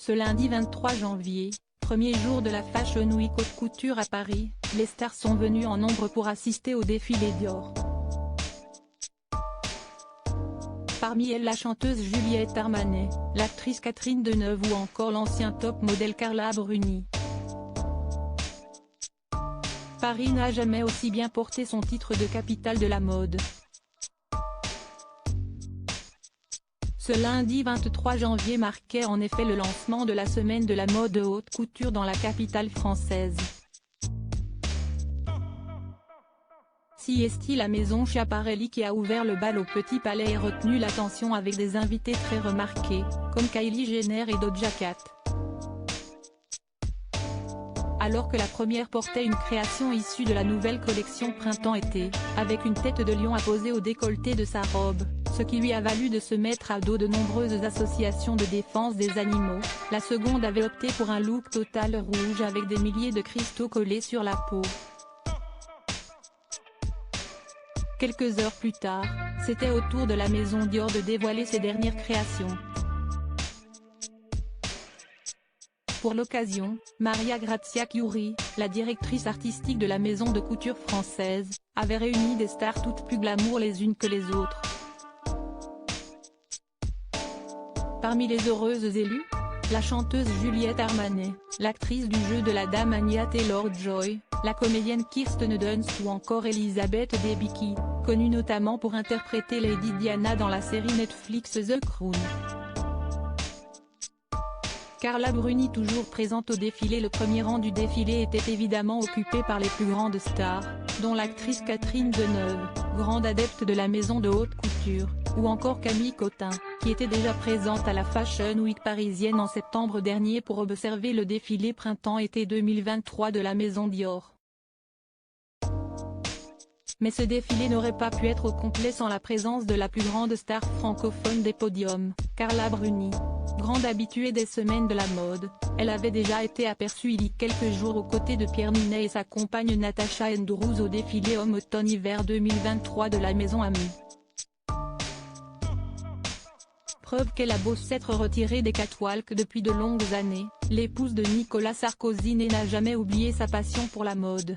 Ce lundi 23 janvier, premier jour de la Fashion Week Haute Couture à Paris, les stars sont venues en nombre pour assister au défilé Dior. Parmi elles la chanteuse Juliette Armanet, l'actrice Catherine Deneuve ou encore l'ancien top modèle Carla Bruni. Paris n'a jamais aussi bien porté son titre de capitale de la mode. Ce lundi 23 janvier marquait en effet le lancement de la semaine de la mode haute couture dans la capitale française. Si est-il la maison Schiaparelli qui a ouvert le bal au Petit Palais et retenu l'attention avec des invités très remarqués, comme Kylie Jenner et Doja Cat. Alors que la première portait une création issue de la nouvelle collection printemps-été, avec une tête de lion apposée au décolleté de sa robe, ce qui lui a valu de se mettre à dos de nombreuses associations de défense des animaux, la seconde avait opté pour un look total rouge avec des milliers de cristaux collés sur la peau. Quelques heures plus tard, c'était au tour de la maison Dior de dévoiler ses dernières créations. Pour l'occasion, Maria Grazia Chiuri, la directrice artistique de la maison de couture française, avait réuni des stars toutes plus glamour les unes que les autres. Parmi les heureuses élues, la chanteuse Juliette Armanet, l'actrice du jeu de la dame Anya Taylor-Joy, la comédienne Kirsten Dunst ou encore Elizabeth Debicki, connue notamment pour interpréter Lady Diana dans la série Netflix The Crown. Carla Bruni toujours présente au défilé. Le premier rang du défilé était évidemment occupé par les plus grandes stars, dont l'actrice Catherine Deneuve, grande adepte de la maison de haute couture, ou encore Camille Cottin, qui était déjà présente à la Fashion Week parisienne en septembre dernier pour observer le défilé printemps-été 2023 de la maison Dior. Mais ce défilé n'aurait pas pu être au complet sans la présence de la plus grande star francophone des podiums, Carla Bruni. Grande habituée des semaines de la mode, elle avait déjà été aperçue il y a quelques jours aux côtés de Pierre Ninet et sa compagne Natasha Andrews au défilé Homme-Automne-Hiver 2023 de la maison Ami. Preuve qu'elle a beau s'être retirée des catwalks depuis de longues années, l'épouse de Nicolas Sarkozy n'a jamais oublié sa passion pour la mode.